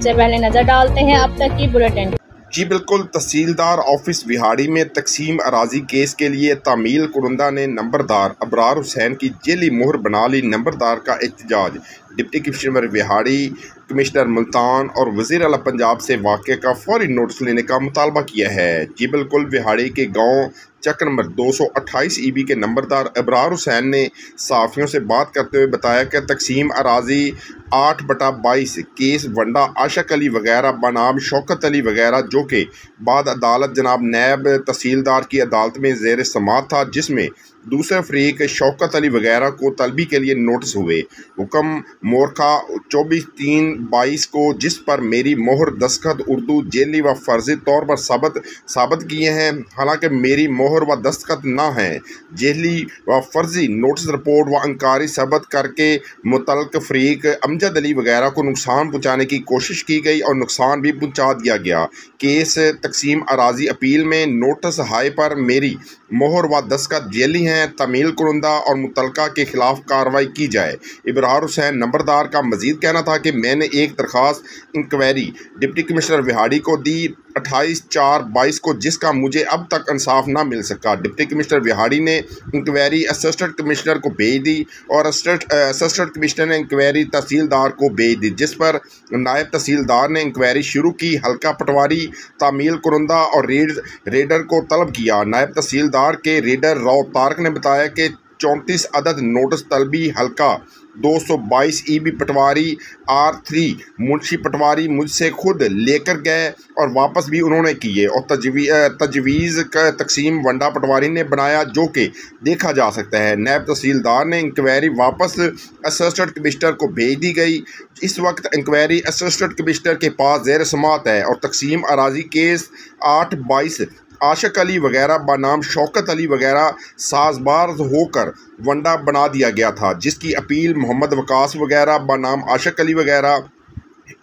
सबसे पहले नजर डालते हैं अब तक की बुलेटिन। जी बिल्कुल, तहसीलदार ऑफिस विहाड़ी में तकसीम अराजी केस के लिए तामील कुरंदा ने नंबरदार अबरार हुसैन की जेली मोहर बना ली। नंबरदार का एहतजाज। Deputy commissioner Vehari, commissioner Multan और वज़ीर आला पंजाब से वाक़े का फौरी नोटिस लेने का मुतालबा किया है। जी बिल्कुल, विहाड़ी के गाँव चक नंबर 228 EB के नंबरदार अबरार हुसैन ने सहाफ़ियों से बात करते हुए बताया कि तकसीम अराजी 8/22 केस वंडा आशक अली वगैरह बनाम शौकत अली वगैरह जो कि बाद अदालत जनाब नैब तहसीलदार की अदालत में ज़ेर समाअत था, जिसमें दूसरे फरीक शौकत अली वगैरह को तलबी के लिए नोटिस हुए। हुक्म मोरखा 24/3/22 को, जिस पर मेरी मोहर दस्तखत उर्दू जेली व फर्जी तौर पर साबित किए हैं। हालांकि मेरी मोहर व दस्तखत ना हैं, जेली व फर्जी नोटिस रिपोर्ट व अंकारी साबित करके मुतल्लिक़ फरीक अमजद अली वगैरह को नुकसान पहुँचाने की कोशिश की गई और नुकसान भी पहुँचा दिया गया। केस तकसीम अराजी अपील में नोटिस हाई पर मेरी मोहर व दस्तखत जेली हैं, तमील कुरंदा और मुतल्लिका के खिलाफ कार्रवाई की जाए। अबरार हुसैन नंबरदार का मजीद कहना था कि मैंने एक दरख्वास्त इंक्वायरी डिप्टी कमिश्नर विहाड़ी को दी 28/4/22 को, जिसका मुझे अब तक इंसाफ ना मिल सका। डिप्टी कमिश्नर विहाड़ी ने इंक्वायरी असिस्टेंट कमिश्नर को भेज दी और असिस्टेंट कमिश्नर ने इंक्वायरी तहसीलदार को भेज दी, जिस पर नायब तहसीलदार ने इंक्वायरी शुरू की। हल्का पटवारी, तामील कुरंदा और रेडर को तलब किया। नायब तहसीलदार के रेडर राव तारक ने बताया कि 34 अदद नोटिस तलबी हल्का 222 EB पटवारी R3 मुंशी पटवारी मुझसे खुद लेकर गए और वापस भी उन्होंने किए और तजवीज़ का तकसीम वंडा पटवारी ने बनाया, जो कि देखा जा सकता है। नायब तहसीलदार ने इंक्वायरी वापस असिस्टेंट कमिश्नर को भेज दी गई। इस वक्त इंक्वायरी असिस्टेंट कमिश्नर के पास ज़ेर समाअत है और तकसीम अराजी केस 8/22 आशक अली वगैरह बनाम शौकत अली वगैरह साजबार होकर वंडा बना दिया गया था, जिसकी अपील मोहम्मद वकास वगैरह बनाम आशक अली वगैरह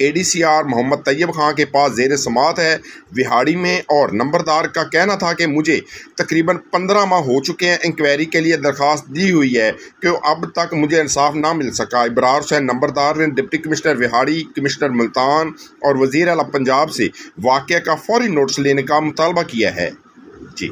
ADCR मोहम्मद तैयब खां के पास ज़ेर समाअत है विहाड़ी में। और नंबरदार का कहना था कि मुझे तकरीबन 15 माह हो चुके हैं इंक्वायरी के लिए दरख्वास्त दी हुई है कि अब तक मुझे इंसाफ ना मिल सका। अबरार हुसैन नंबरदार ने deputy commissioner Vehari, commissioner Multan और वज़ीर आला पंजाब से वाक़े का फौरी नोटिस लेने का मुतालबा किया है। जी